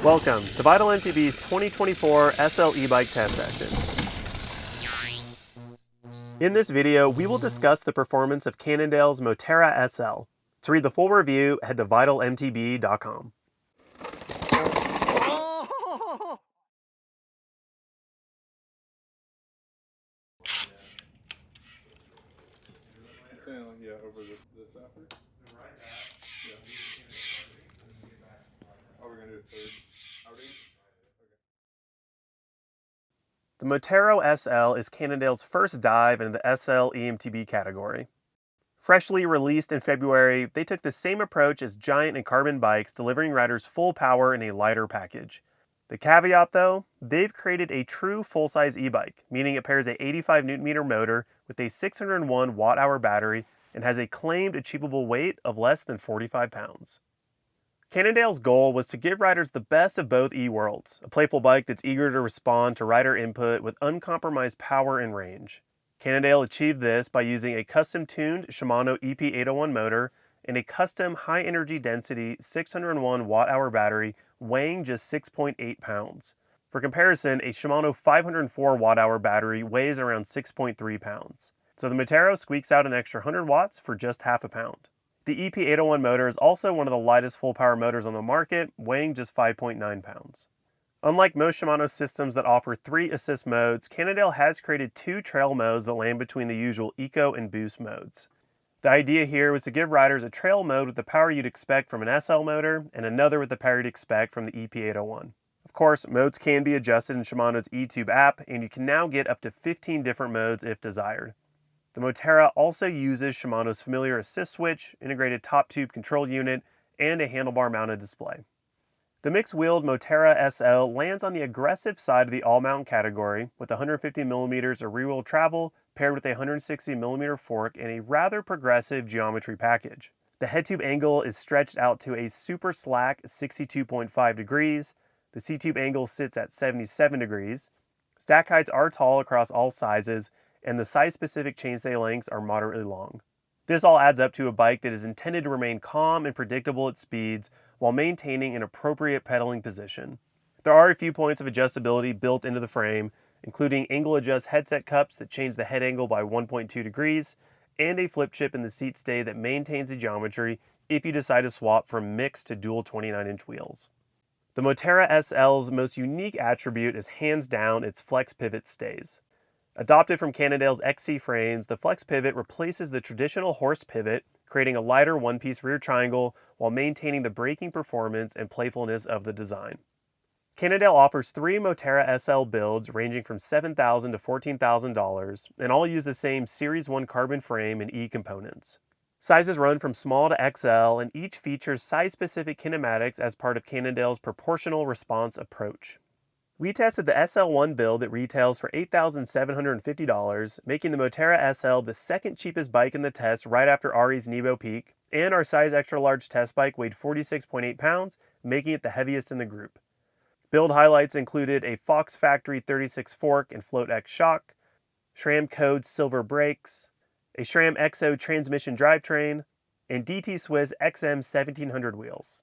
Welcome to Vital MTB's 2024 SL e-bike test sessions. In this video, we will discuss the performance of Cannondale's Moterra SL. To read the full review, head to vitalmtb.com. Yeah, over this after? Yeah. Oh, we're going to do a third outing? The Moterra SL is Cannondale's first dive into the SL eMTB category. Freshly released in February, they took the same approach as Giant and Karbon Bikes, delivering riders full power in a lighter package. The caveat though, they've created a true full-size e-bike, meaning it pairs a 85 Nm motor with a 601 watt-hour battery and has a claimed achievable weight of less than 45 pounds. Cannondale's goal was to give riders the best of both e-worlds, a playful bike that's eager to respond to rider input with uncompromised power and range. Cannondale achieved this by using a custom-tuned Shimano EP801 motor and a custom high-energy density 601 watt-hour battery weighing just 6.8 pounds. For comparison, a Shimano 504 watt-hour battery weighs around 6.3 pounds. So the Moterra squeaks out an extra 100 watts for just half a pound. The EP801 motor is also one of the lightest full-power motors on the market, weighing just 5.9 pounds. Unlike most Shimano systems that offer 3 assist modes, Cannondale has created 2 trail modes that land between the usual Eco and Boost modes. The idea here was to give riders a trail mode with the power you'd expect from an SL motor, and another with the power you'd expect from the EP801. Of course, modes can be adjusted in Shimano's eMTB app, and you can now get up to 15 different modes if desired. The Moterra also uses Shimano's familiar assist switch, integrated top tube control unit, and a handlebar mounted display. The mixed-wheeled Moterra SL lands on the aggressive side of the all-mountain category with 150mm of rear-wheel travel paired with a 160mm fork and a rather progressive geometry package. The head tube angle is stretched out to a super slack 62.5 degrees. The C-tube angle sits at 77 degrees. Stack heights are tall across all sizes, and the size-specific chainstay lengths are moderately long. This all adds up to a bike that is intended to remain calm and predictable at speeds while maintaining an appropriate pedaling position. There are a few points of adjustability built into the frame, including angle adjust headset cups that change the head angle by 1.2 degrees, and a flip chip in the seat stay that maintains the geometry if you decide to swap from mixed to dual 29-inch wheels. The Moterra SL's most unique attribute is hands down its FlexPivot stays. Adopted from Cannondale's XC frames, the FlexPivot replaces the traditional horse pivot, creating a lighter one-piece rear triangle while maintaining the braking performance and playfulness of the design. Cannondale offers 3 Moterra SL builds ranging from $7,000 to $14,000, and all use the same Series 1 carbon frame and E-components. Sizes run from small to XL, and each features size-specific kinematics as part of Cannondale's proportional response approach. We tested the SL1 build that retails for $8,750, making the Moterra SL the second cheapest bike in the test right after Ari's Nebo Peak, and our size extra large test bike weighed 46.8 pounds, making it the heaviest in the group. Build highlights included a Fox Factory 36 fork and Float X shock, SRAM Code silver brakes, a SRAM XO transmission drivetrain, and DT Swiss XM 1700 wheels.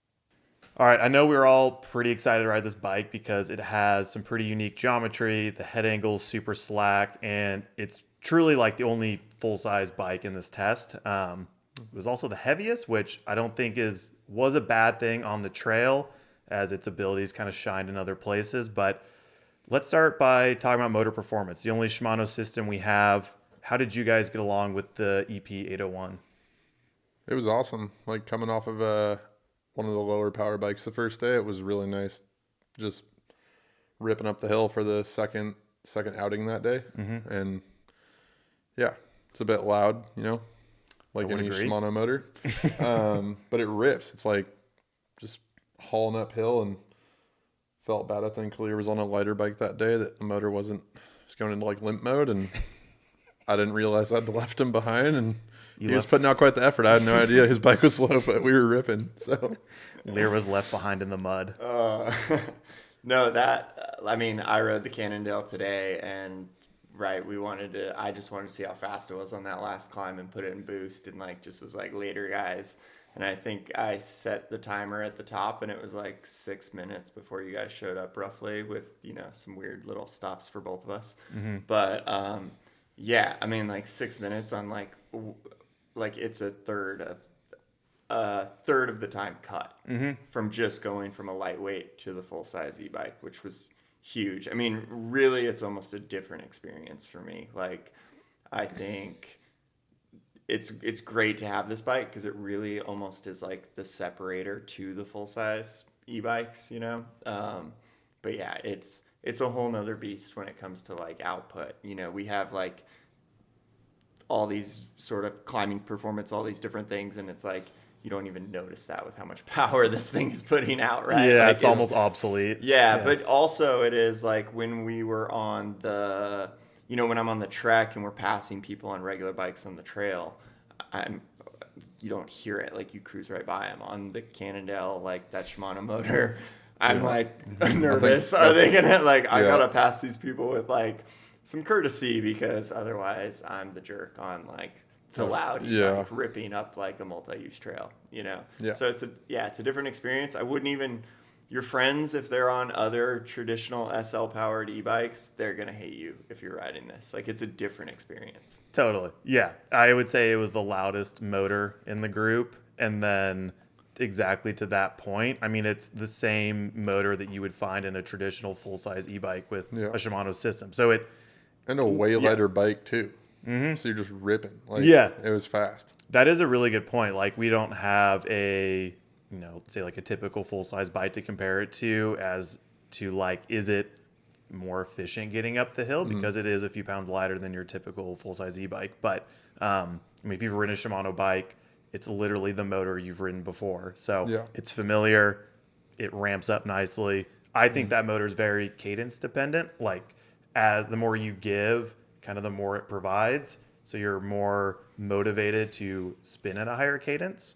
All right, I know we were all pretty excited to ride this bike because it has some pretty unique geometry, the head angle is super slack, and it's truly like the only full-size bike in this test. It was also the heaviest, which I don't think was a bad thing on the trail, as its abilities kind of shined in other places. But let's start by talking about motor performance. The only Shimano system we have. How did you guys get along with the EP801? It was awesome. Like coming off of one of the lower power bikes the first day, it was really nice just ripping up the hill for the second outing that day. Mm-hmm. And yeah, it's a bit loud, like any Shimano motor. But it rips. It's like just hauling uphill, and felt bad. I think Clear was on a lighter bike that day that the motor was going into like limp mode, and I didn't realize I'd left him behind, and he was putting out quite the effort. I had no idea his bike was slow, but we were ripping. So Lear was left behind in the mud. No, I rode the Cannondale today, and I just wanted to see how fast it was on that last climb and put it in boost, and just was like, later guys. And I think I set the timer at the top, and it was like 6 minutes before you guys showed up, roughly, with, you know, some weird little stops for both of us. But yeah, I mean, like 6 minutes on like it's a third of the time cut from just going from a lightweight to the full size e-bike, which was huge. I mean, really, it's almost a different experience for me. Like, I think it's great to have this bike because it really almost is like the separator to the full size e-bikes, you know. But yeah, it's a whole nother beast when it comes to like output. You know, we have like all these sort of climbing performance, all these different things, and it's like you don't even notice that with how much power this thing is putting out, right? Yeah, like, it's almost obsolete. Yeah, but also it is like when we were on the, you know, when I'm on the trek and we're passing people on regular bikes on the trail, you don't hear it, like you cruise right by them. On the Cannondale, like that Shimano motor, I'm like nervous. Are they gonna like? I gotta pass these people with like some courtesy because otherwise I'm the jerk on like the loud e-bike ripping up like a multi-use trail, you know. Yeah. So it's a different experience. I wouldn't even. Your friends, if they're on other traditional SL powered e-bikes, they're gonna hate you if you're riding this. Like, it's a different experience. Totally. Yeah, I would say it was the loudest motor in the group, and then exactly to that point, I mean, it's the same motor that you would find in a traditional full-size e-bike with a Shimano system. So and a way lighter bike too. So you're just ripping. Like, it was fast. That is a really good point. Like, we don't have a, you know, say like a typical full-size bike to compare it to as to like, is it more efficient getting up the hill because it is a few pounds lighter than your typical full-size e-bike. But I mean, if you've ridden a Shimano bike, it's literally the motor you've ridden before. So it's familiar. It ramps up nicely. I think that motor is very cadence dependent. Like, as the more you give, kind of the more it provides. So you're more motivated to spin at a higher cadence.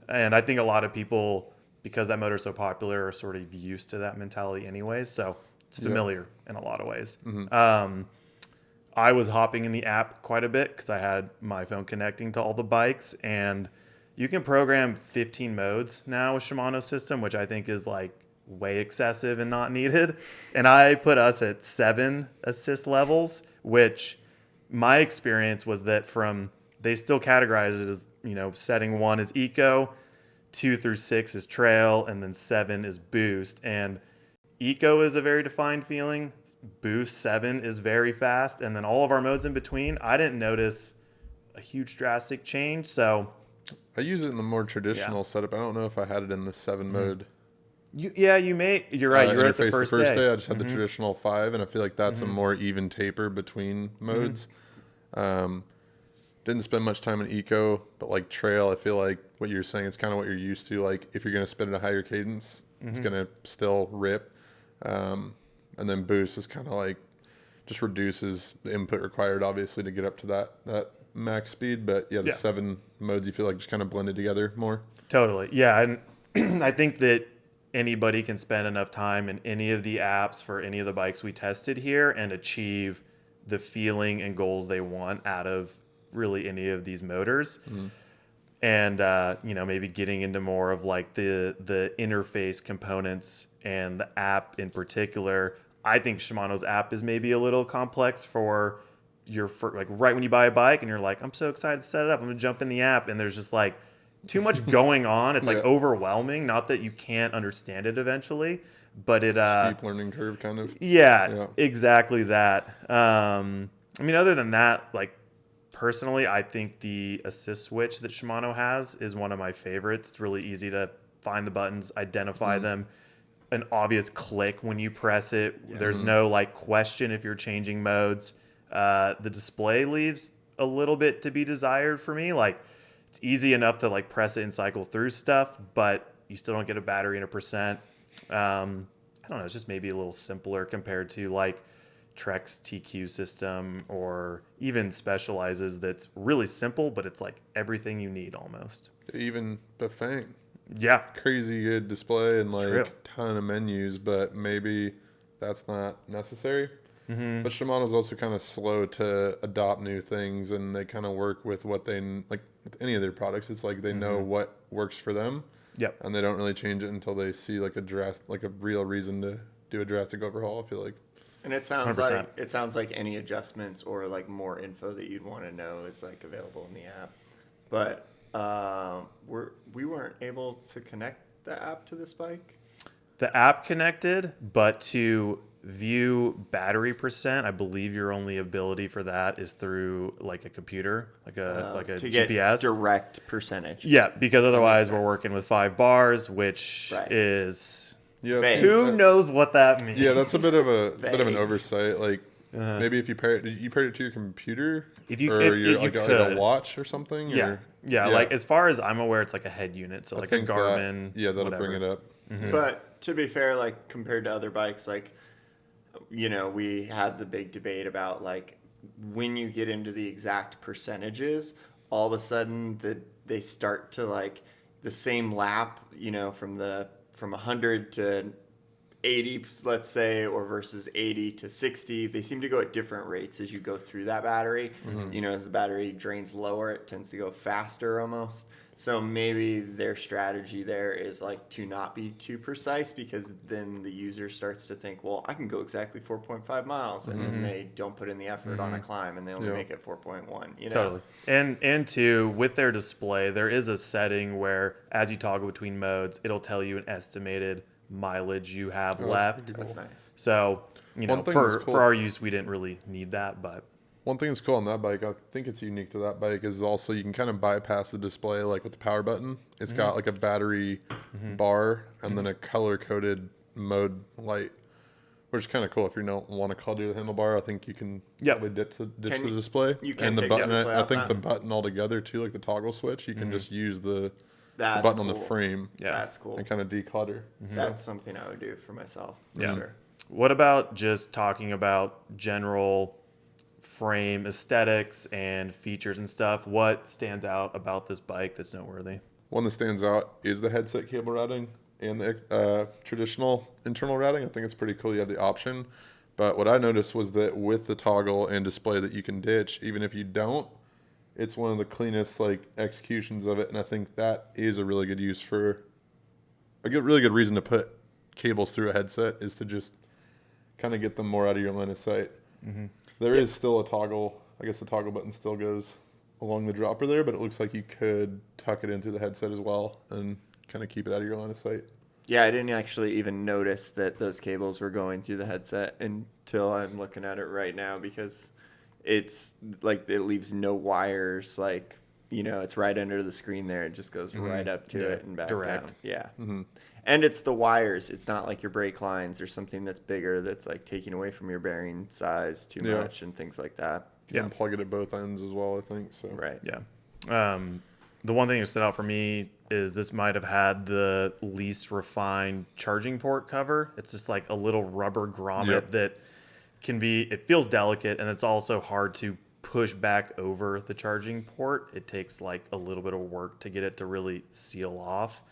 And I think a lot of people, because that motor is so popular, are sort of used to that mentality anyways. So it's familiar in a lot of ways. I was hopping in the app quite a bit because I had my phone connecting to all the bikes. And you can program 15 modes now with Shimano system, which I think is like way excessive and not needed. And I put us at 7 assist levels, which my experience was that they still categorize it as, you know, setting 1 is eco, 2 through 6 is trail, and then 7 is boost. And eco is a very defined feeling. Boost 7 is very fast. And then all of our modes in between, I didn't notice a huge drastic change. So I use it in the more traditional setup. I don't know if I had it in the 7 mode. You may. You're right. You're at the first day. I just had the traditional 5, and I feel like that's a more even taper between modes. Didn't spend much time in eco, but like trail, I feel like what you're saying is kind of what you're used to. Like, if you're going to spin at a higher cadence, it's going to still rip. And then boost is kind of like just reduces the input required, obviously, to get up to that max speed. But the 7 modes you feel like just kind of blended together more. Totally. Yeah. And I think that anybody can spend enough time in any of the apps for any of the bikes we tested here and achieve the feeling and goals they want out of really any of these motors. And, you know, maybe getting into more of like the interface components and the app in particular. I think Shimano's app is maybe a little complex for like right when you buy a bike and you're like, I'm so excited to set it up. I'm gonna jump in the app, and there's just like too much going on. It's like overwhelming. Not that you can't understand it eventually, but it steep learning curve kind of. Yeah, exactly that. I mean, other than that, like personally, I think the assist switch that Shimano has is one of my favorites. It's really easy to find the buttons, identify them, an obvious click when you press it. There's no like question if you're changing modes. The display leaves a little bit to be desired for me. Like, it's easy enough to like press it and cycle through stuff, but you still don't get a battery in a percent. I don't know. It's just maybe a little simpler compared to like Trek's TQ system or even Specializes. That's really simple, but it's like everything you need almost. Even Bafang. Yeah. Crazy good display and like ton of menus, but maybe that's not necessary. But Shimano's also kind of slow to adopt new things, and they kind of work with what they like. with any of their products, it's like they know what works for them. Yep. And they don't really change it until they see like a real reason to do a drastic overhaul, I feel like. And it sounds 100%. like any adjustments or like more info that you'd want to know is like available in the app. But we weren't able to connect the app to this bike. The app connected, but to view battery percent, I believe your only ability for that is through like a computer, like a to GPS. Get direct percentage. Yeah, because otherwise we're working with 5 bars, which is who knows what that means. Yeah, that's a bit of an oversight. Like maybe if you pair it to your computer, a watch or something. Yeah. Like as far as I'm aware, it's like a head unit, so like a Garmin. That'll bring it up. Mm-hmm. But to be fair, like compared to other bikes, like we had the big debate about like when you get into the exact percentages, all of a sudden they start to like the same lap, from 100 to 80, let's say, or versus 80 to 60, they seem to go at different rates as you go through that battery. Mm-hmm. As the battery drains lower, it tends to go faster almost. So maybe their strategy there is like to not be too precise, because then the user starts to think, well, I can go exactly 4.5 miles, and then they don't put in the effort on a climb, and they only make it 4.1. Totally. And two, with their display, there is a setting where as you toggle between modes, it'll tell you an estimated mileage you have left. Cool. That's nice. So, for our use, we didn't really need that, but one thing that's cool on that bike, I think it's unique to that bike, is also you can kind of bypass the display like with the power button. It's got like a battery bar and then a color-coded mode light, which is kind of cool. If you don't want to color the handlebar, I think you can probably ditch the display. You can and the take button. The display I off think that. the button altogether too, like the toggle switch, you can just use the button on the frame. Yeah, that's cool. And kind of declutter. That's something I would do for myself. For sure. What about just talking about general frame aesthetics and features and stuff? What stands out about this bike that's noteworthy? One that stands out is the headset cable routing and the traditional internal routing. I think it's pretty cool you have the option. But what I noticed was that with the toggle and display that you can ditch, even if you don't, it's one of the cleanest like executions of it. And I think that is a really good use for really good reason to put cables through a headset, is to just kind of get them more out of your line of sight. Mm-hmm. There is still a toggle. I guess the toggle button still goes along the dropper there, but it looks like you could tuck it in through the headset as well and kind of keep it out of your line of sight. Yeah, I didn't actually even notice that those cables were going through the headset until I'm looking at it right now, because it's like it leaves no wires. Like, it's right under the screen there. It just goes right up to it and back direct. down. Yeah. Mm-hmm. And it's the wires. It's not like your brake lines or something that's bigger that's like taking away from your bearing size too much and things like that. You can plug it at both ends as well, I think. So. Right. Yeah. The one thing that stood out for me is this might have had the least refined charging port cover. It's just like a little rubber grommet that it feels delicate, and it's also hard to push back over the charging port. It takes like a little bit of work to get it to really seal off.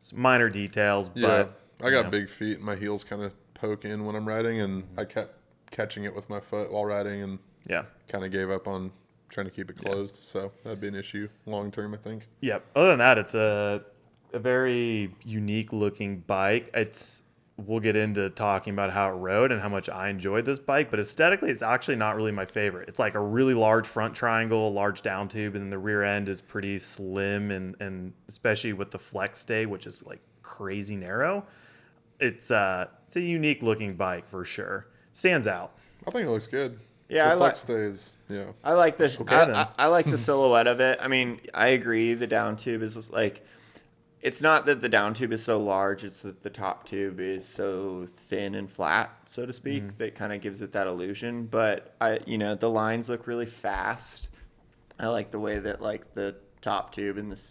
Some minor details, but I got big feet, and my heels kind of poke in when I'm riding, and I kept catching it with my foot while riding, and kind of gave up on trying to keep it closed. So that'd be an issue long term, I think. Yeah. Other than that, it's a very unique looking bike. We'll get into talking about how it rode and how much I enjoyed this bike, but aesthetically, it's actually not really my favorite. It's like a really large front triangle, a large down tube, and then the rear end is pretty slim, and especially with the flex stay, which is like crazy narrow. It's a unique looking bike for sure. Stands out. I think it looks good. Yeah, the flex stays. Yeah, I like the I like the silhouette of it. I mean, I agree. The down tube is like. It's not that the down tube is so large, it's that the top tube is so thin and flat, so to speak, that kind of gives it that illusion. But the lines look really fast. I like the way that like the top tube and the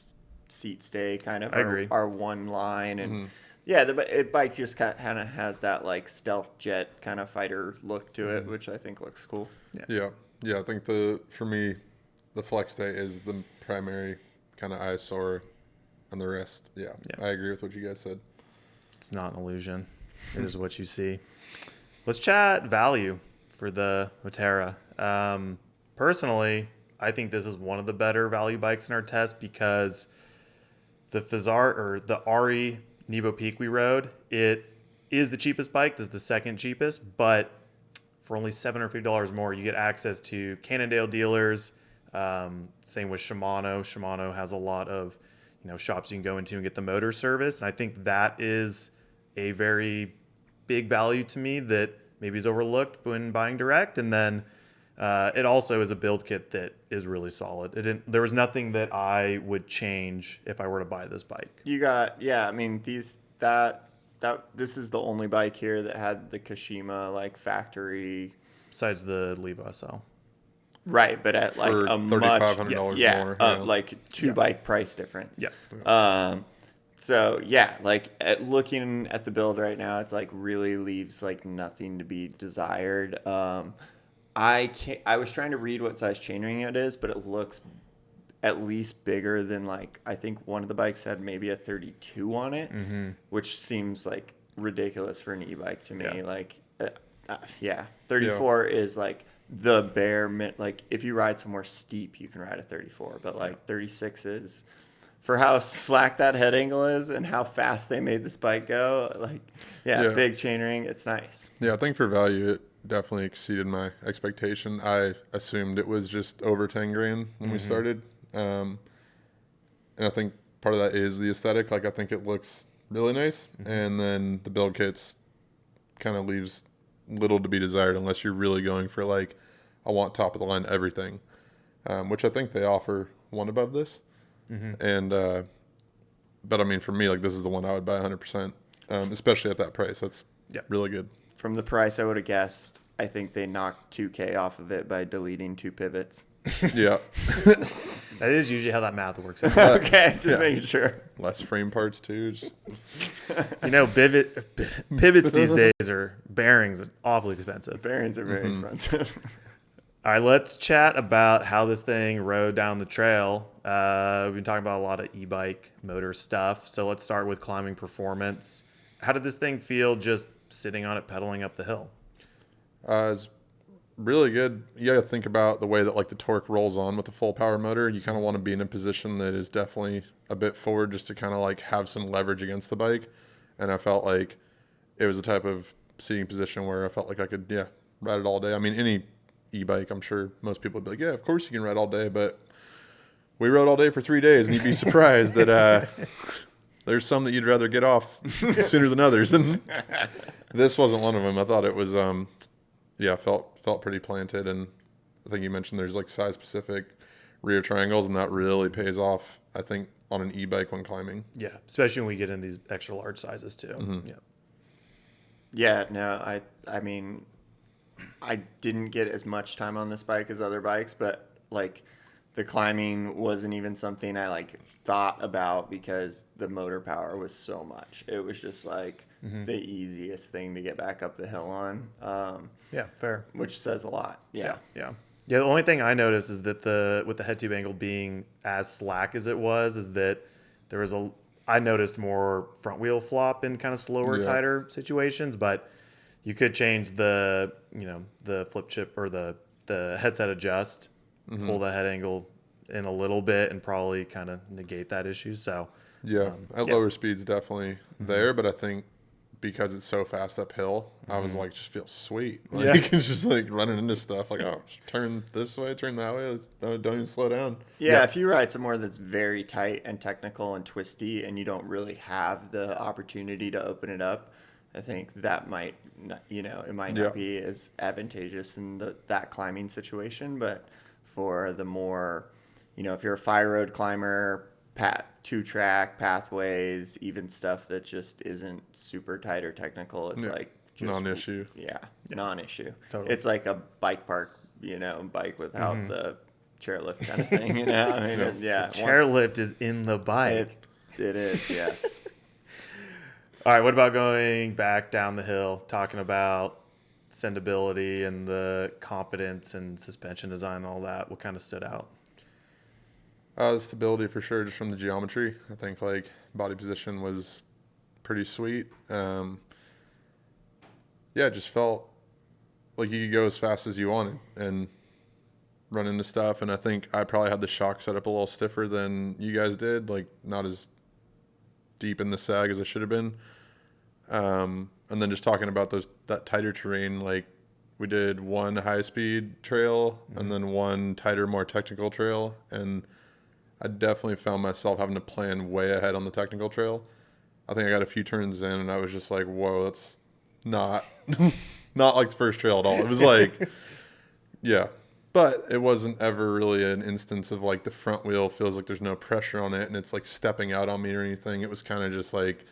seat stay kind of are one line, and the bike just kind of has that like stealth jet kind of fighter look to it, which I think looks cool. Yeah. I think for me, the flex stay is the primary kind of eyesore. And the rest, I agree with what you guys said. It's not an illusion. It is what you see. Let's chat value for the Moterra. Personally, I think this is one of the better value bikes in our test because the Fazar or the Ari Nebo Peak we rode, it is the cheapest bike. That's the second cheapest, but for only $750 more, you get access to Cannondale dealers. Same with Shimano. Shimano has a lot of shops you can go into and get the motor service, and I think that is a very big value to me that maybe is overlooked when buying direct. And then it also is a build kit that is really solid. There was nothing that I would change if I were to buy this bike. I mean, this is the only bike here that had the Kashima like factory. Besides the Levo SL. Right, but at like for a $3,500 more, like two bike price difference. Yeah. So yeah, like looking at the build right now, it's like really leaves like nothing to be desired. I was trying to read what size chainring it is, but it looks at least bigger than like I think one of the bikes had maybe a 32 on it, which seems like ridiculous for an e-bike to me. Yeah. Like, 34 is like the bare like if you ride somewhere steep, you can ride a 34, but like 36 is. For how slack that head angle is and how fast they made this bike go, like, big chainring, it's nice. Yeah, I think for value, it definitely exceeded my expectation. I assumed it was just over 10 grand when we started. And I think part of that is the aesthetic. Like, I think it looks really nice. And then the build kits kind of leaves little to be desired unless you're really going for, like, I want top of the line everything, which I think they offer one above this. And, but I mean, for me, like, this is the one I would buy 100%, especially at that price. That's really good. From the price I would have guessed, I think they knocked 2K off of it by deleting 2 pivots. Yeah. That is usually how that math works out. Okay, just making sure. Less frame parts, too. Just... pivots these days are bearings are awfully expensive. Bearings are very expensive. All right, let's chat about how this thing rode down the trail. We've been talking about a lot of e-bike motor stuff. So let's start with climbing performance. How did this thing feel just sitting on it, pedaling up the hill? It's really good. You got to think about the way that like the torque rolls on with the full power motor. You kind of want to be in a position that is definitely a bit forward just to kind of like have some leverage against the bike. And I felt like it was the type of seating position where I felt like I could, ride it all day. I mean, any e-bike, I'm sure most people would be like, yeah, of course you can ride all day, but we rode all day for 3 days and you'd be surprised that there's some that you'd rather get off sooner than others, and this wasn't one of them. I thought it was felt pretty planted, and I think you mentioned there's like size specific rear triangles, and that really pays off, I think, on an e-bike when climbing. Yeah, especially when we get in these extra large sizes too. I mean, I didn't get as much time on this bike as other bikes, but like the climbing wasn't even something I like thought about because the motor power was so much. It was just like the easiest thing to get back up the hill on. Fair. Which says a lot. Yeah. The only thing I noticed is that with the head tube angle being as slack as it was, is that there was I noticed more front wheel flop in kind of slower, tighter situations, but you could change the flip chip or the headset adjust, pull the head angle in a little bit and probably kind of negate that issue. So at lower speeds definitely there, but I think because it's so fast uphill, I was like, just feels sweet. Like it's just like running into stuff like, oh, turn this way, turn that way. Don't even slow down. Yeah, if you ride somewhere that's very tight and technical and twisty and you don't really have the opportunity to open it up, I think that might not, it might not be as advantageous in that climbing situation. But for the more, if you're a fire road climber, 2-track pathways, even stuff that just isn't super tight or technical, it's like just non-issue. Non-issue. Totally. It's like a bike park, bike without the chairlift kind of thing. I mean, chairlift is in the bike. It is, yes. All right, what about going back down the hill, talking about sendability and the confidence and suspension design and all that? What kind of stood out? The stability for sure, just from the geometry. I think like body position was pretty sweet. It just felt like you could go as fast as you wanted, and run into stuff. And I think I probably had the shock set up a little stiffer than you guys did, like not as deep in the sag as I should have been. And then just talking about that tighter terrain, like we did one high speed trail and then one tighter, more technical trail. And I definitely found myself having to plan way ahead on the technical trail. I think I got a few turns in and I was just like, whoa, that's not not like the first trail at all. It was like, yeah. But it wasn't ever really an instance of like the front wheel feels like there's no pressure on it and it's like stepping out on me or anything. It was kind of just like,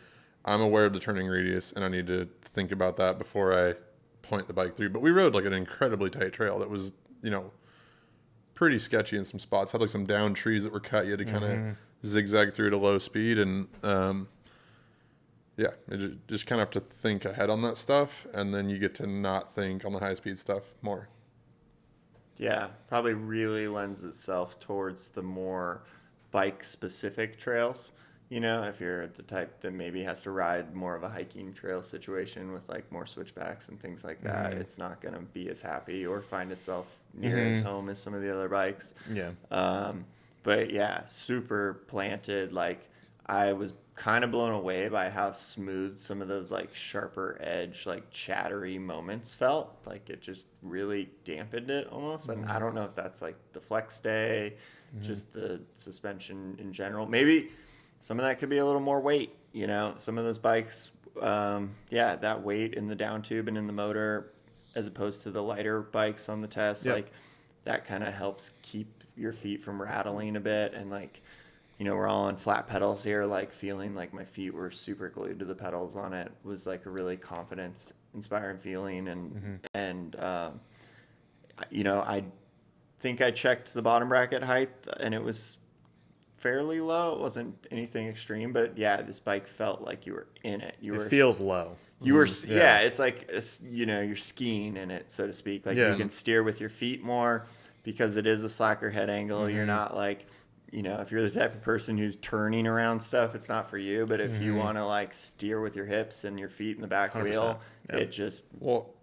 I'm aware of the turning radius and I need to think about that before I point the bike through. But we rode like an incredibly tight trail that was, you know, pretty sketchy in some spots. Had like some down trees that were cut. You had to kind of zigzag through at a low speed. And yeah, you just kind of have to think ahead on that stuff. And then you get to not think on the high speed stuff more. Yeah, probably really lends itself towards the more bike specific trails. You know, if you're the type that maybe has to ride more of a hiking trail situation with like more switchbacks and things like that, it's not going to be as happy or find itself near as home as some of the other bikes. Yeah. But yeah, super planted. Like I was kind of blown away by how smooth some of those like sharper edge, like chattery moments felt. Like it just really dampened it almost. And I don't know if that's like the flex stay, just the suspension in general. Maybe some of that could be a little more weight, you know, some of those bikes, that weight in the down tube and in the motor, as opposed to the lighter bikes on the test, like that kind of helps keep your feet from rattling a bit. And like, you know, we're all on flat pedals here, like feeling like my feet were super glued to the pedals on it was like a really confidence inspiring feeling. And you know, I think I checked the bottom bracket height and it was fairly low. It wasn't anything extreme, but yeah, this bike felt like you were in it. It feels low. You were, it's like, you know, you're skiing in it, so to speak. Like you can steer with your feet more because it is a slacker head angle. You're not like, you know, if you're the type of person who's turning around stuff, it's not for you. But if you want to like steer with your hips and your feet in the back wheel, it just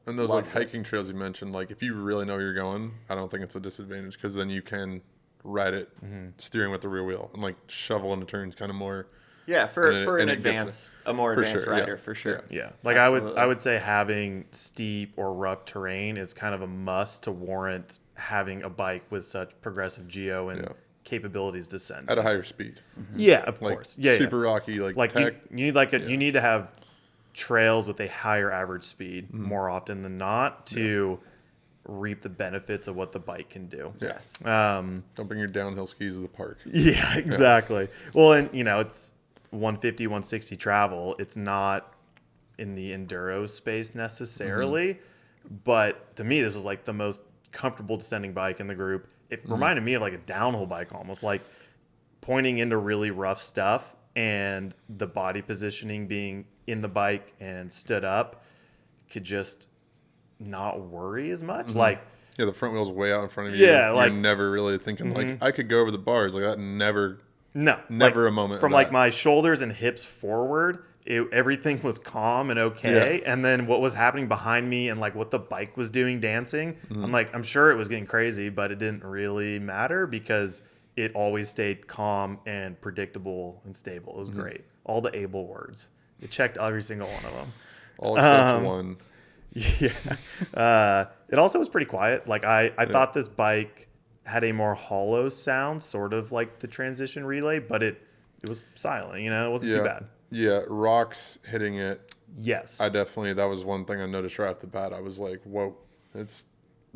and those like hiking trails you mentioned, like if you really know where you're going, I don't think it's a disadvantage because then you can ride it steering with the rear wheel and like shovel into turns kind of more. Yeah, for a more advanced rider, for sure. Yeah. Like absolutely. I would say having steep or rough terrain is kind of a must to warrant having a bike with such progressive geo and capabilities to send at a higher speed. Yeah, of course. Yeah, super rocky, like tech. You need you need to have trails with a higher average speed more often than not to reap the benefits of what the bike can do. Yes. Don't bring your downhill skis to the park. Yeah, exactly. Well, and you know, it's 150, 160 travel. It's not in the enduro space necessarily, but to me, this was like the most comfortable descending bike in the group. It reminded me of like a downhill bike almost, like pointing into really rough stuff and the body positioning being in the bike and stood up could just not worry as much. Like, yeah, the front wheel's way out in front of you. Yeah, like you're never really thinking like I could go over the bars. Like that never like, a moment from like my shoulders and hips forward. Everything was calm and okay. And then what was happening behind me and like what the bike was doing dancing, I'm sure it was getting crazy, but it didn't really matter because it always stayed calm and predictable and stable. It was great. All the able words. It checked every single one of them. All except one. Yeah. It also was pretty quiet. Like I thought this bike had a more hollow sound, sort of like the transition relay, but it was silent, you know, it wasn't too bad. Yeah, rocks hitting it. Yes. That was one thing I noticed right off the bat. I was like, whoa, it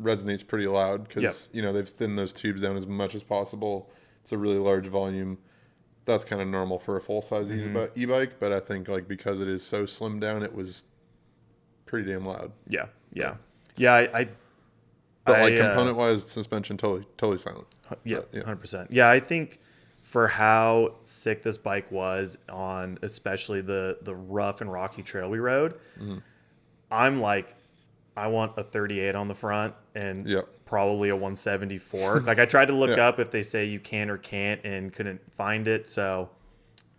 resonates pretty loud because, you know, they've thinned those tubes down as much as possible. It's a really large volume. That's kind of normal for a full-size e-bike, but I think like because it is so slimmed down, it was pretty damn loud. Yeah. But like component-wise, suspension totally silent. Yeah, 100%. Yeah, I think for how sick this bike was on especially the rough and rocky trail we rode, I'm like, I want a 38 on the front and probably a 174. Like I tried to look up if they say you can or can't and couldn't find it. So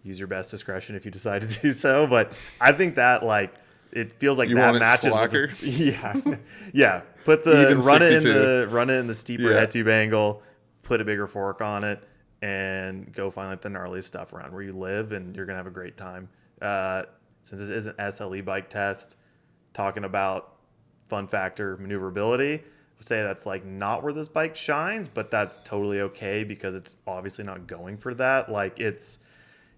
use your best discretion if you decide to do so. But I think that like it feels like You that want it matches slacker? with yeah. Put the Even run it 62. in the steeper head tube angle, put a bigger fork on it, and go find like the gnarly stuff around where you live, and you're gonna have a great time. Since this is an SLE bike test, talking about fun factor maneuverability, I would say that's like not where this bike shines, but that's totally okay because it's obviously not going for that. Like it's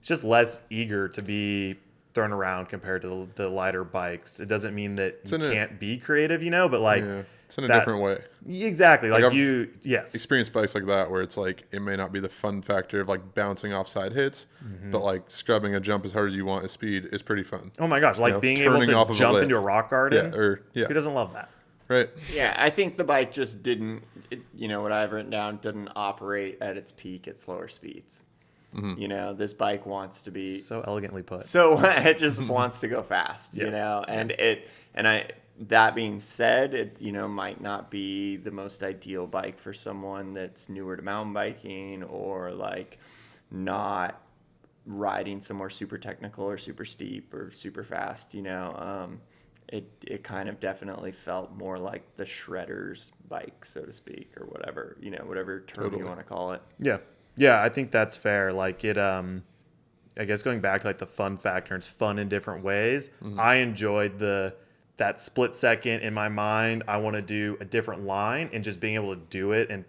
just less eager to be thrown around compared to the lighter bikes. It doesn't mean that you can't be creative, but like it's in a different way. Exactly. Like I've yes. experienced bikes like that where it's like it may not be the fun factor of like bouncing off side hits, but like scrubbing a jump as hard as you want at speed is pretty fun. Oh my gosh, like being able to jump into a rock garden. Who doesn't love that? Right. Yeah, I think the bike just didn't, what I've written down, didn't operate at its peak at slower speeds. This bike wants to be so elegantly put. So it just wants to go fast, that being said, it might not be the most ideal bike for someone that's newer to mountain biking or like not riding somewhere super technical or super steep or super fast. It kind of definitely felt more like the shredder's bike, so to speak, or whatever whatever term you want to call it. Yeah, I think that's fair. Like it, I guess going back to like the fun factor, it's fun in different ways. I enjoyed that split second in my mind. I want to do a different line and just being able to do it and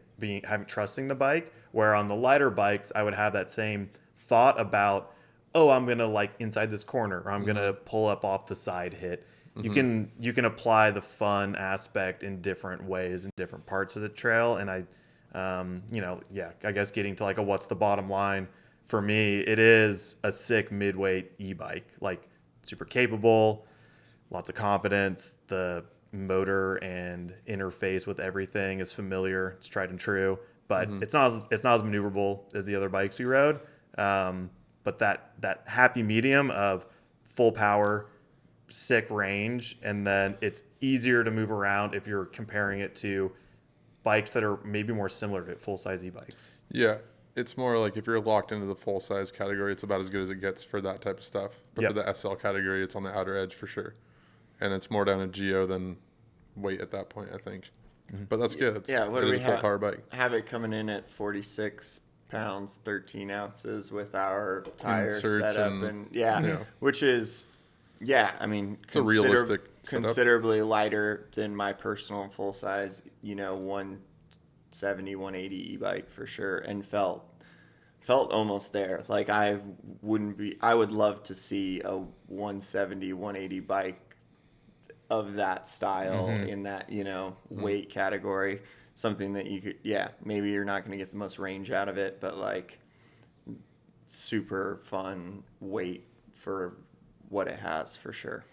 trusting the bike. Where on the lighter bikes, I would have that same thought about, oh, I'm gonna like inside this corner, or I'm gonna pull up off the side hit. You can apply the fun aspect in different ways in different parts of the trail, and I guess getting to like what's the bottom line for me, it is a sick midweight e-bike, like super capable, lots of confidence. The motor and interface with everything is familiar. It's tried and true, but it's not as maneuverable as the other bikes we rode. But that happy medium of full power, sick range, and then it's easier to move around if you're comparing it to bikes that are maybe more similar to full-size e-bikes. Yeah, it's more like if you're locked into the full-size category, it's about as good as it gets for that type of stuff. But for the SL category, it's on the outer edge for sure. And it's more down to geo than weight at that point, I think. But that's good. It is a full-power bike. Have it coming in at 46 pounds, 13 ounces with our tire Inserts setup. Which is... Yeah, I mean, it's a realistic considerably lighter than my personal full size, 170, 180 e-bike for sure, and felt almost there. Like I would love to see a 170, 180 bike of that style in that, weight category. Something that you could, maybe you're not going to get the most range out of it, but like super fun weight for what it has for sure.